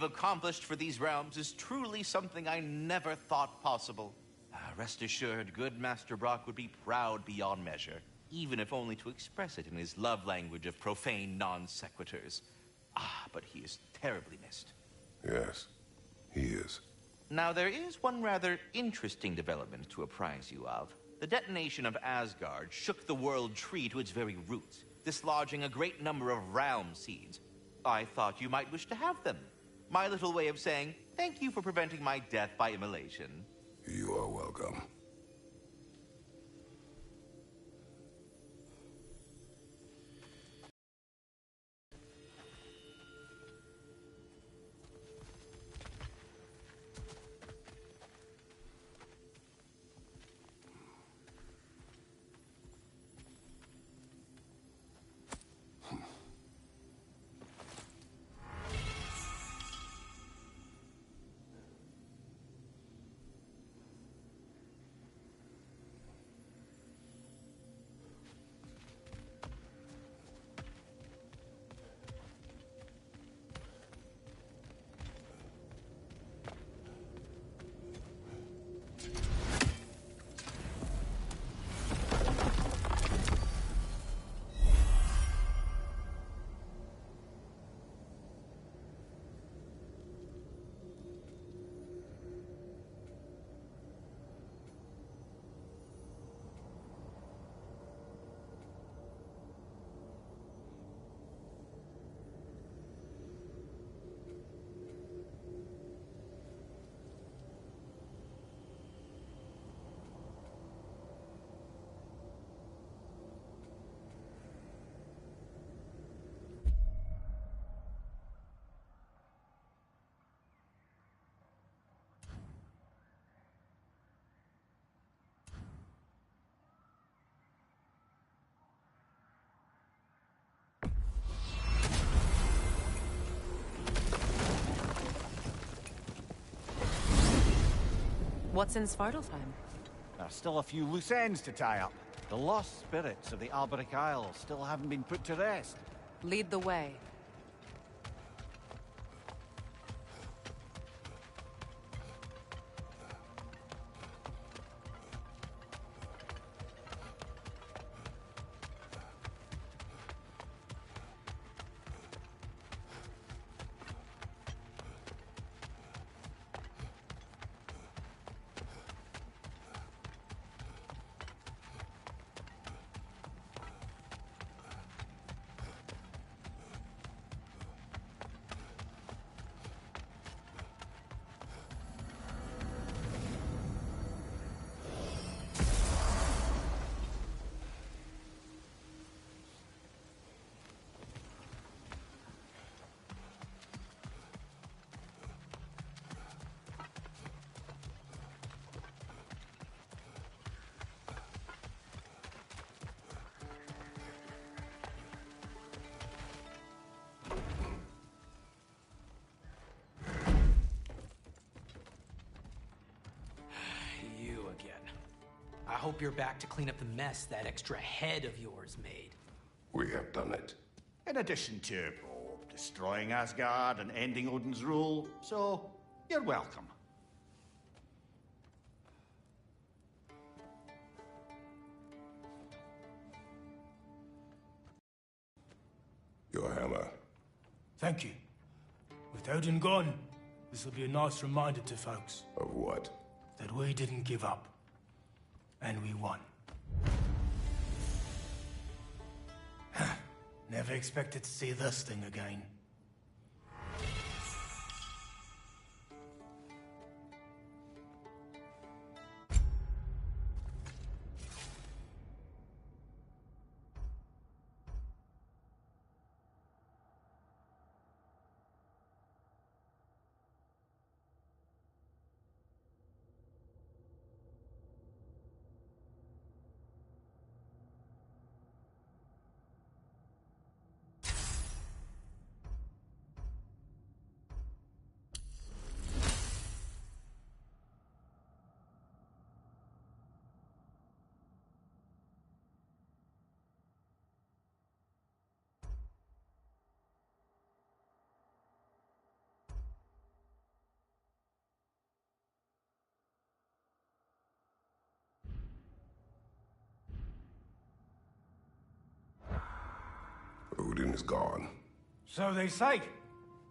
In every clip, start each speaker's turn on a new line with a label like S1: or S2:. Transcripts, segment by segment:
S1: you've accomplished for these realms is truly something I never thought possible. Rest assured, good Master Brock would be proud beyond measure, even if only to express it in his love language of profane non-sequiturs. But he is terribly missed.
S2: Yes, he is.
S1: Now, there is one rather interesting development to apprise you of. The detonation of Asgard shook the world tree to its very roots, dislodging a great number of realm seeds. I thought you might wish to have them. My little way of saying, thank you for preventing my death by immolation.
S2: You are welcome.
S3: What's in Svartalfheim?
S4: There's still a few loose ends to tie up. The lost spirits of the Alberic Isles still haven't been put to rest.
S3: Lead the way.
S5: I hope you're back to clean up the mess that extra head of yours made.
S2: We have done it.
S4: In addition to destroying Asgard and ending Odin's rule, so you're welcome.
S2: Your hammer.
S6: Thank you. With Odin gone, this will be a nice reminder to folks.
S2: Of what?
S6: That we didn't give up. And we won. Never expected to see this thing again.
S2: Odin is gone.
S6: So they say.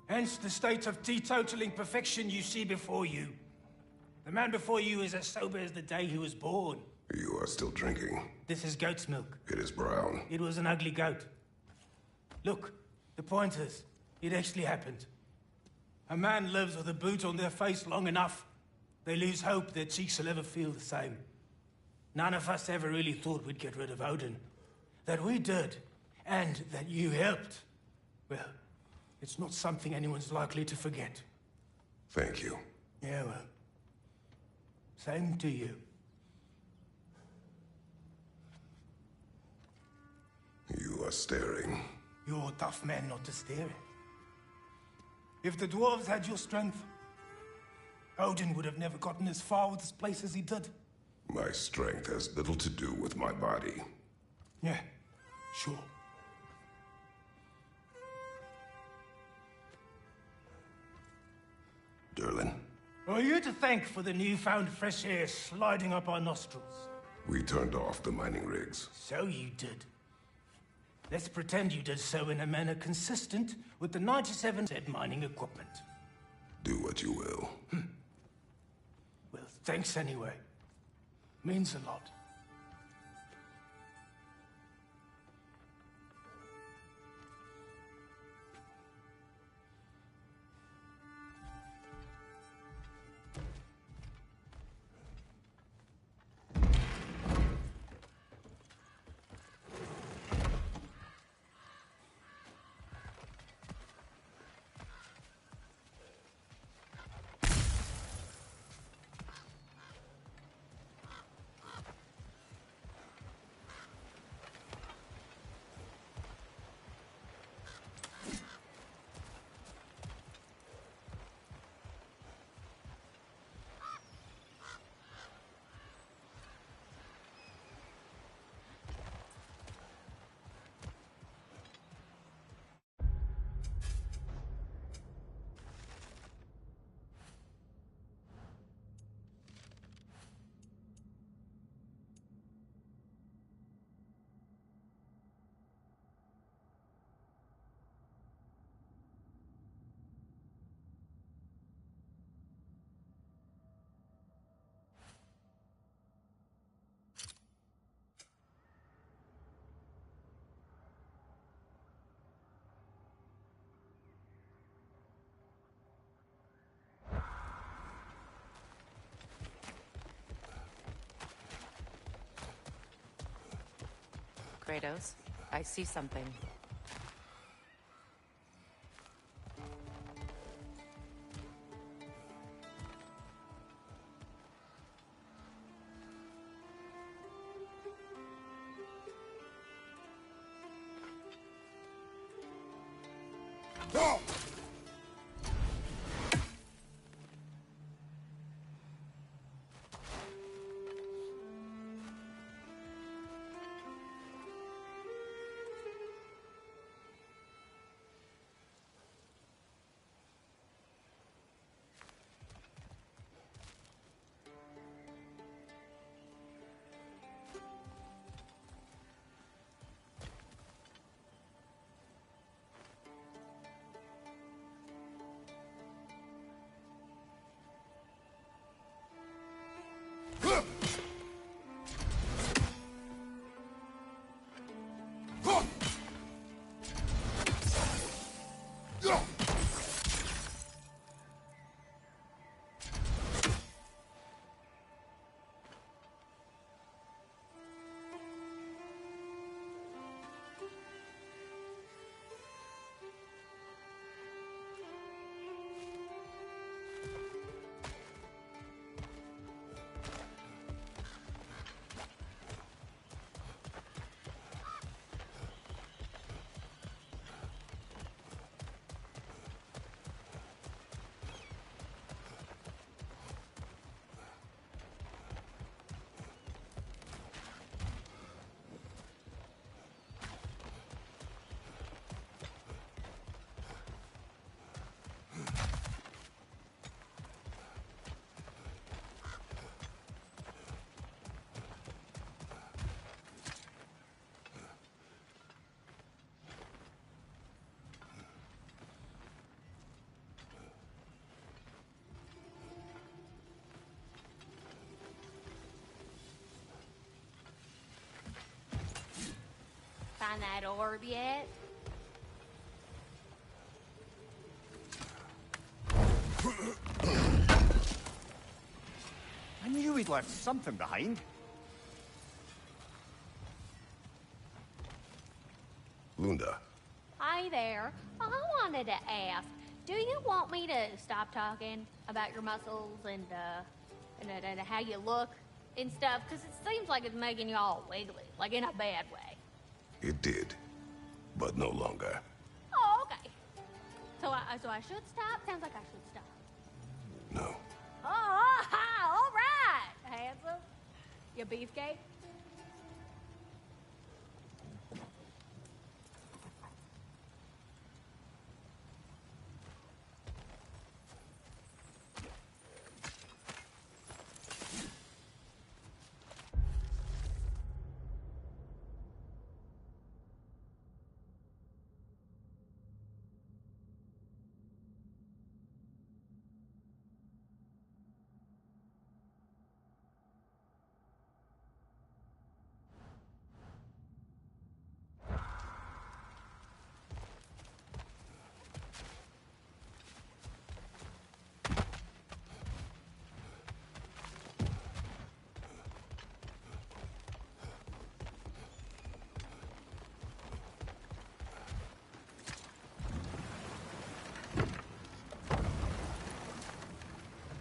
S6: Hence the state of teetotaling perfection you see before you. The man before you is as sober as the day he was born.
S2: You are still drinking.
S6: This is goat's milk.
S2: It is brown.
S6: It was an ugly goat. Look, the point is, it actually happened. A man lives with a boot on their face long enough, they lose hope their cheeks will ever feel the same. None of us ever really thought we'd get rid of Odin. That we did, and that you helped. Well, it's not something anyone's likely to forget.
S2: Thank you.
S6: Yeah, well, same to you.
S2: You are staring.
S6: You're a tough man not to stare at. If the dwarves had your strength, Odin would have never gotten as far with this place as he did.
S2: My strength has little to do with my body.
S6: Yeah, sure.
S2: Durlin,
S6: Are you to thank for the newfound fresh air sliding up our nostrils?
S2: we turned off the mining rigs.
S6: So you did. Let's pretend you did so in a manner consistent with the 97 said mining equipment.
S2: Do what you will.
S6: Well, thanks anyway. Means a lot.
S3: Kratos, I see something.
S7: find that orb yet?
S4: I knew he'd left something behind.
S2: Lunda,
S7: Hi there. I wanted to ask, do you want me to stop talking about your muscles and how you look and stuff? Because it seems like it's making you all wiggly, like in a bad way.
S2: it did, but no longer.
S7: Oh, okay. So I should stop? Sounds like I should stop.
S2: No.
S7: Oh, all right, handsome. You beefcake?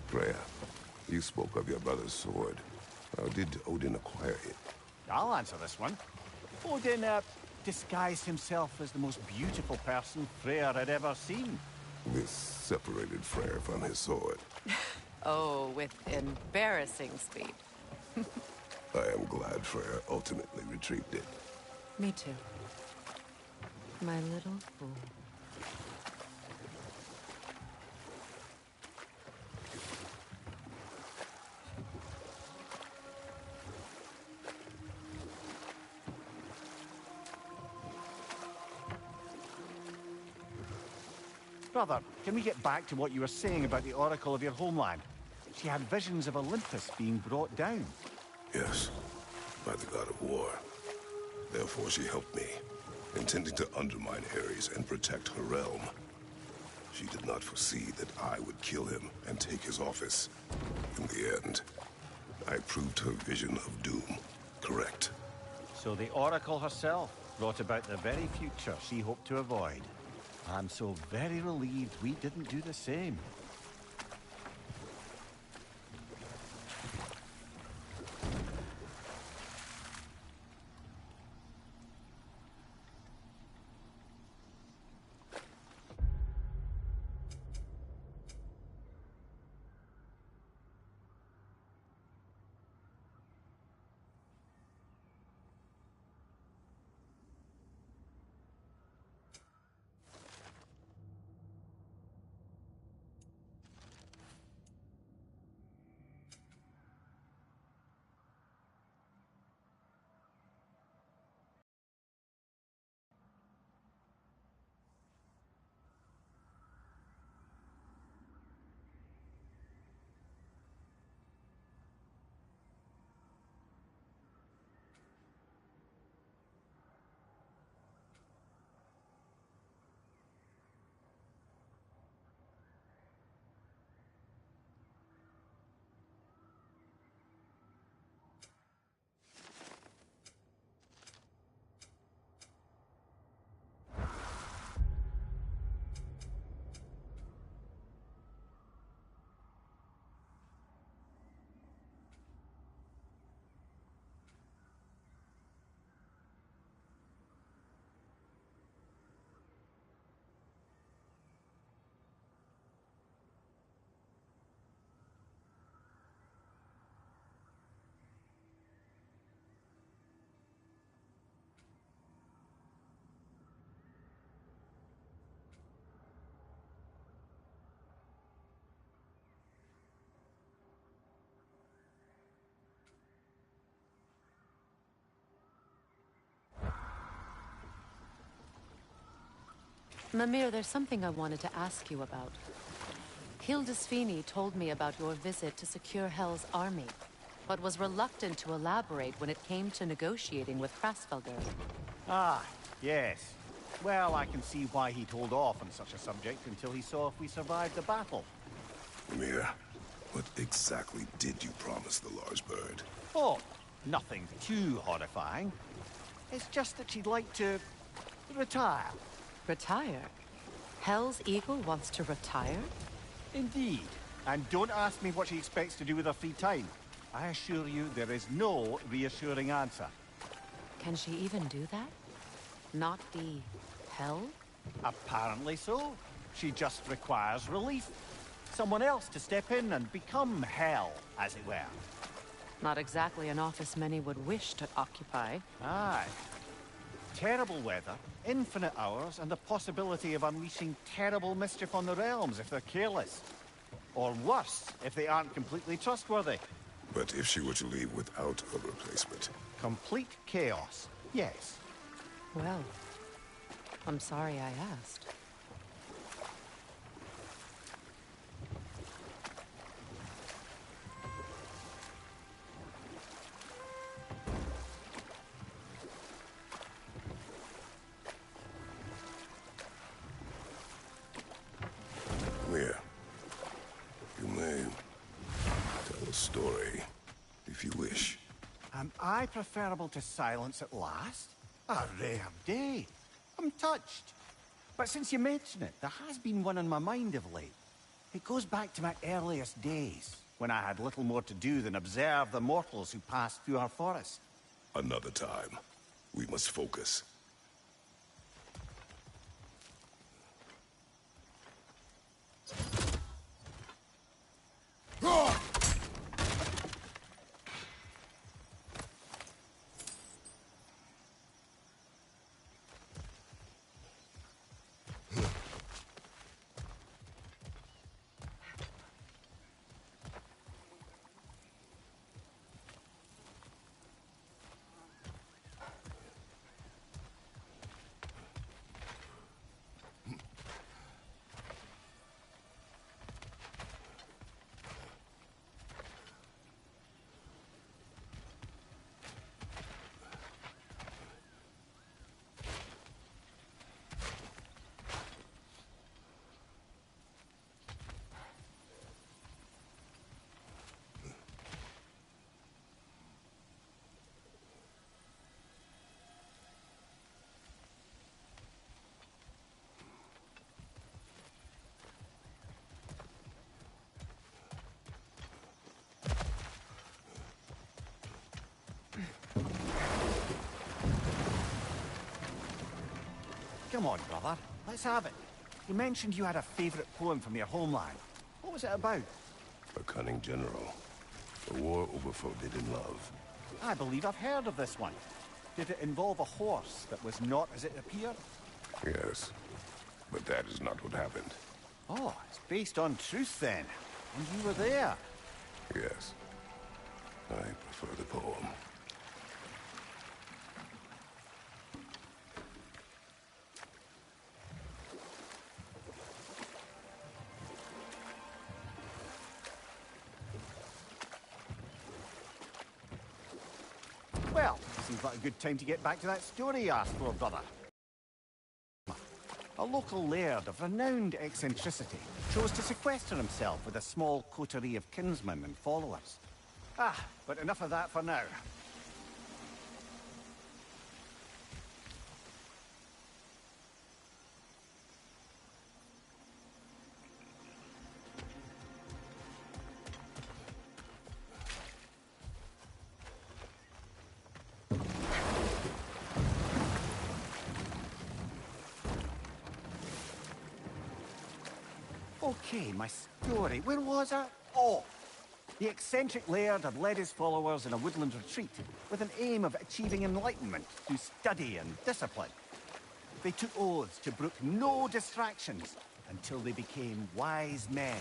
S2: Freya, you spoke of your brother's sword. How did Odin acquire it?
S4: I'll answer this one. Odin, disguised himself as the most beautiful person Freyr had ever seen.
S2: This separated Freyr from his sword.
S3: Oh, with embarrassing speed.
S2: I am glad Freyr ultimately retrieved it.
S3: Me too. My little fool.
S4: Brother, can we get back to what you were saying about the Oracle of your homeland? She had visions of Olympus being brought down.
S2: Yes, by the god of war. Therefore she helped me, intending to undermine Ares and protect her realm. She did not foresee that I would kill him and take his office. In the end, I proved her vision of doom correct.
S4: So the Oracle herself brought about the very future she hoped to avoid. I'm so very relieved we didn't do the same.
S3: Mimir, there's something I wanted to ask you about. Hildisvini told me about your visit to secure Hell's army, but was reluctant to elaborate when it came to negotiating with Krasfelder.
S4: Ah, Yes. Well, I can see why he'd hold off on such a subject until he saw if we survived the battle.
S2: Mir, what exactly did you promise the large bird?
S4: Oh, nothing too horrifying. It's just that she'd like to retire.
S3: Retire? Hell's Eagle wants to retire?
S4: Indeed. And don't ask me what she expects to do with her free time. I assure you there is no reassuring answer.
S3: Can she even do that? Not be hell?
S4: Apparently so. She just requires relief. Someone else to step in and become hell, as it were.
S3: Not exactly an office many would wish to occupy.
S4: Aye. Terrible weather, infinite hours, and the possibility of unleashing terrible mischief on the realms if they're careless. Or worse, if they aren't completely trustworthy.
S2: But if she were to leave without a replacement?
S4: Complete chaos, yes.
S3: Well, I'm sorry I asked.
S2: Mir, you may tell a story, if you wish.
S4: Am I preferable to silence at last? A rare day. I'm touched. But since you mention it, there has been one on my mind of late. It goes back to my earliest days, when I had little more to do than observe the mortals who passed through our forest.
S2: Another time. We must focus.
S4: Come on, brother. Let's have it. You mentioned you had a favorite poem from your homeland. What was it about?
S2: A cunning general. A war over forbidden love.
S4: I believe I've heard of this one. Did it involve a horse that was not as it appeared?
S2: Yes. But that is not what happened.
S4: Oh, it's based on truth then. And you were there.
S2: Yes. I prefer the poem.
S4: Well, seems like a good time to get back to that story you asked for, brother. A local laird of renowned eccentricity chose to sequester himself with a small coterie of kinsmen and followers. Ah, but enough of that for now. Okay, my story. Where was I? Oh! The eccentric laird had led his followers in a woodland retreat with an aim of achieving enlightenment through study and discipline. They took oaths to brook no distractions until they became wise men.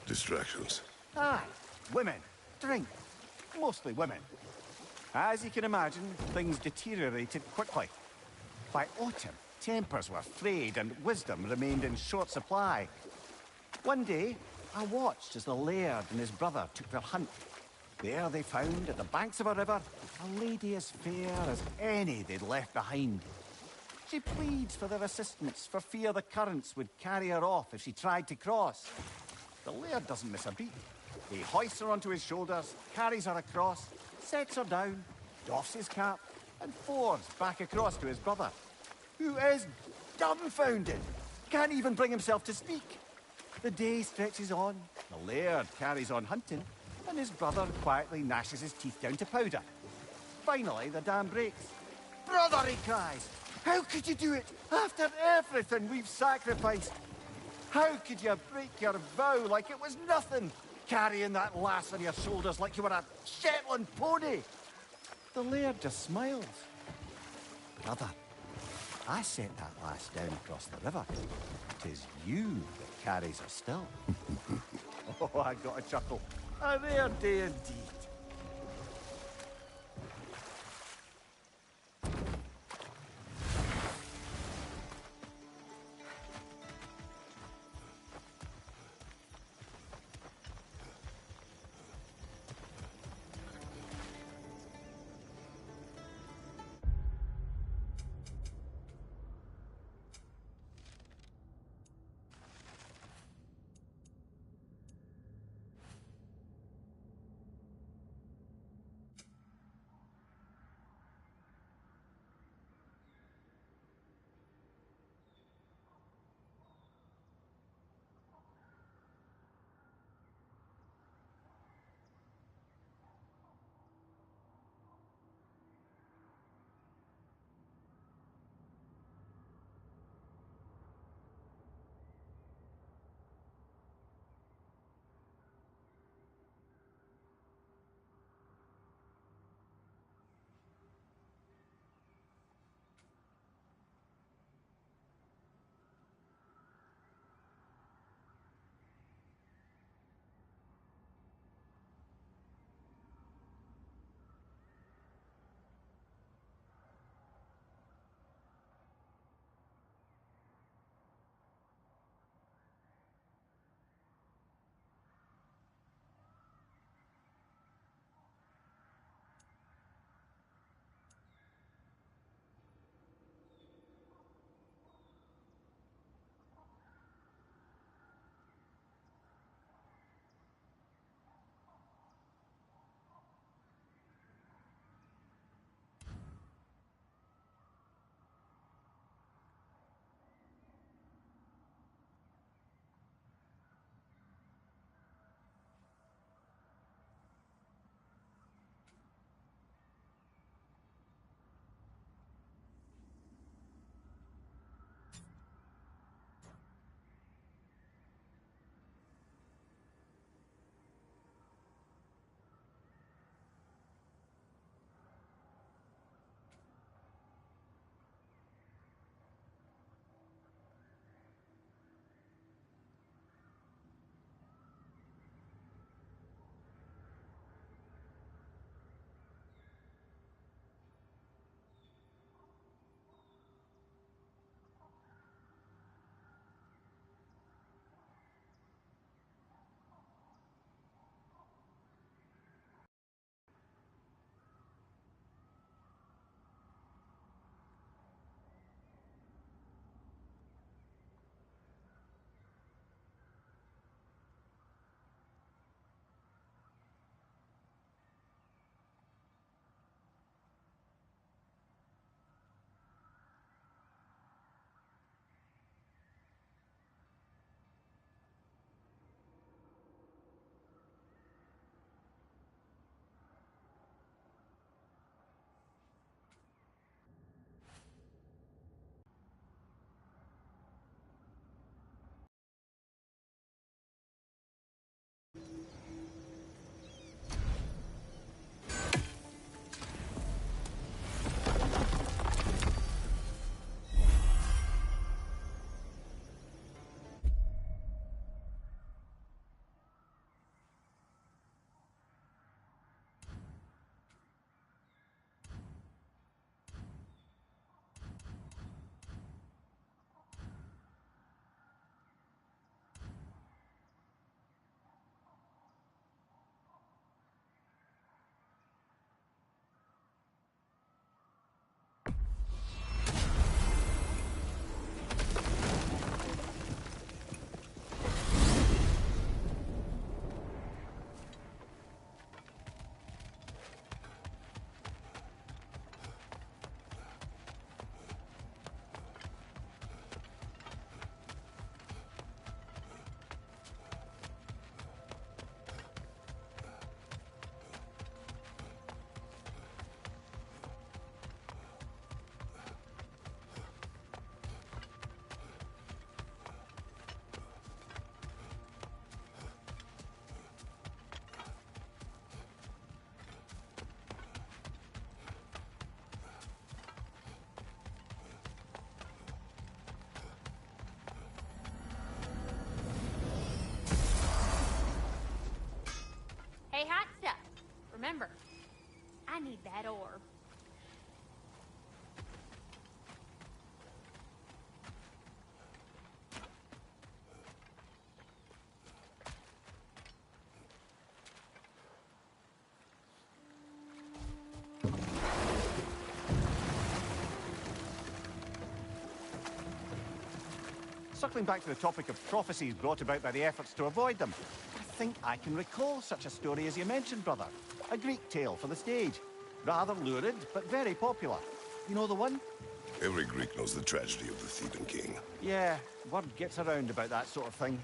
S2: Distractions.
S4: Aye, women, drink, mostly women. As you can imagine, things deteriorated quickly. By autumn, tempers were frayed and wisdom remained in short supply. One day, I watched as the laird and his brother took their hunt. There they found, at the banks of a river, a lady as fair as any they'd left behind. She pleads for their assistance for fear the currents would carry her off if she tried to cross. The laird doesn't miss a beat. He hoists her onto his shoulders, carries her across, sets her down, doffs his cap, and fords back across to his brother, who is dumbfounded, can't even bring himself to speak. The day stretches on, the laird carries on hunting, and his brother quietly gnashes his teeth down to powder. Finally, the dam breaks. "Brother," he cries, "how could you do it after everything we've sacrificed? How could you break your vow like it was nothing, carrying that lass on your shoulders like you were a Shetland pony?" The laird just smiles. "Brother, I sent that lass down across the river. 'Tis you that carries her still." Oh, I got a chuckle. A rare day indeed.
S7: remember, I need that orb.
S4: Circling back to the topic of prophecies brought about by the efforts to avoid them, I think I can recall such a story as you mentioned, brother. A Greek tale for the stage. Rather lurid, but very popular. You know the one?
S2: Every Greek knows the tragedy of the Theban king.
S4: Yeah, word gets around about that sort of thing.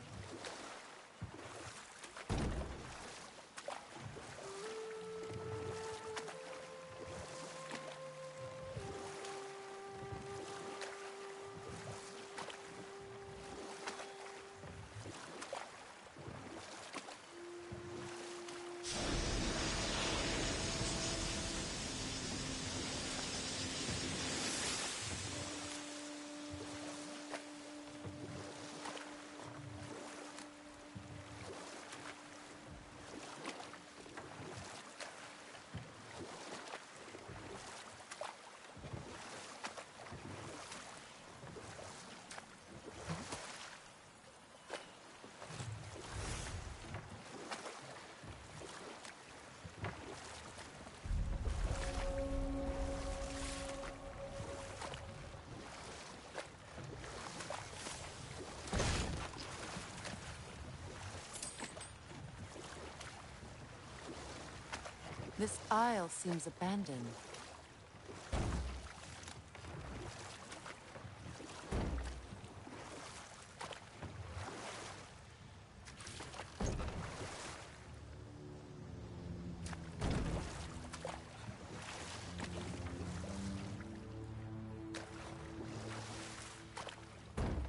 S3: This isle seems abandoned.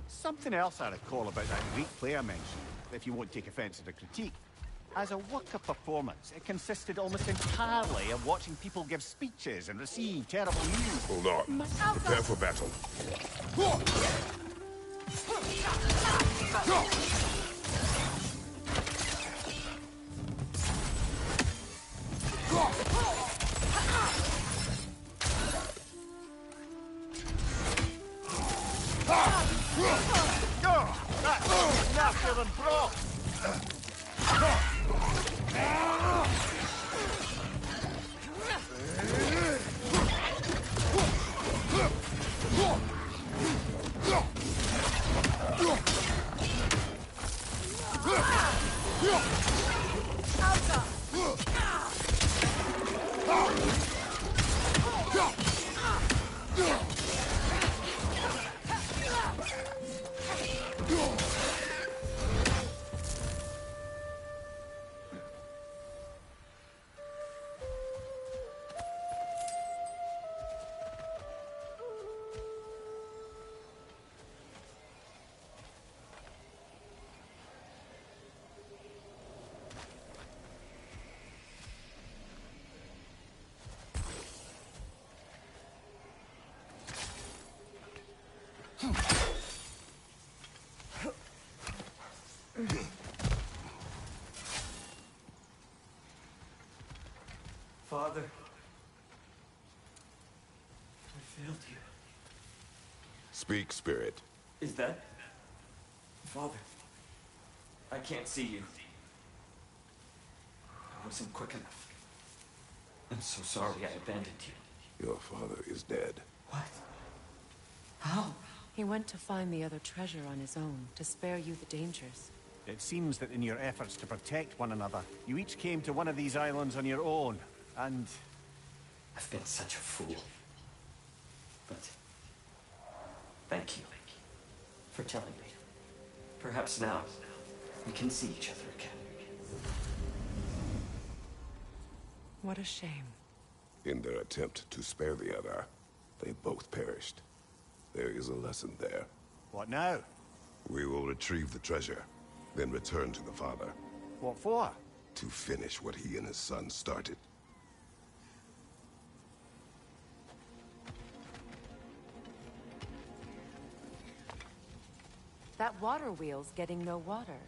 S4: Something else I recall about that Greek player mentioned, if you won't take offence at the critique. As a work of performance, it consisted almost entirely of watching people give speeches and receive terrible news.
S2: Hold on. Prepare for battle.
S4: That's nasty than broth!
S8: Father, I failed you.
S2: Speak, spirit.
S8: Is that... Father, I can't see you. I wasn't quick enough. I'm so sorry I abandoned you.
S2: Your father is dead.
S8: What? How?
S3: He went to find the other treasure on his own, to spare you the dangers.
S4: It seems that in your efforts to protect one another, you each came to one of these islands on your own, and...
S8: I've been such a fool. But... thank you for telling me. Perhaps now, we can see each other again.
S3: What a shame.
S2: In their attempt to spare the other, they both perished. There is a lesson there.
S4: What now?
S2: We will retrieve the treasure, then return to the father.
S4: What for?
S2: To finish what he and his son started.
S3: That water wheel's getting no water.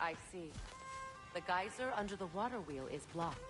S3: I see. The geyser under the water wheel is blocked.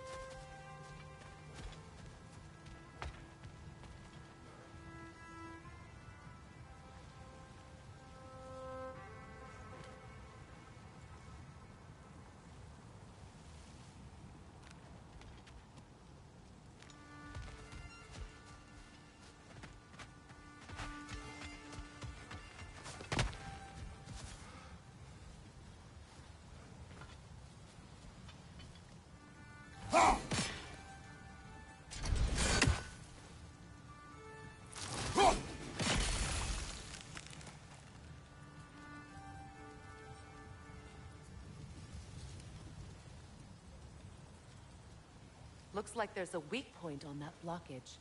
S3: Looks like there's a weak point on that blockage.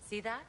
S3: See that?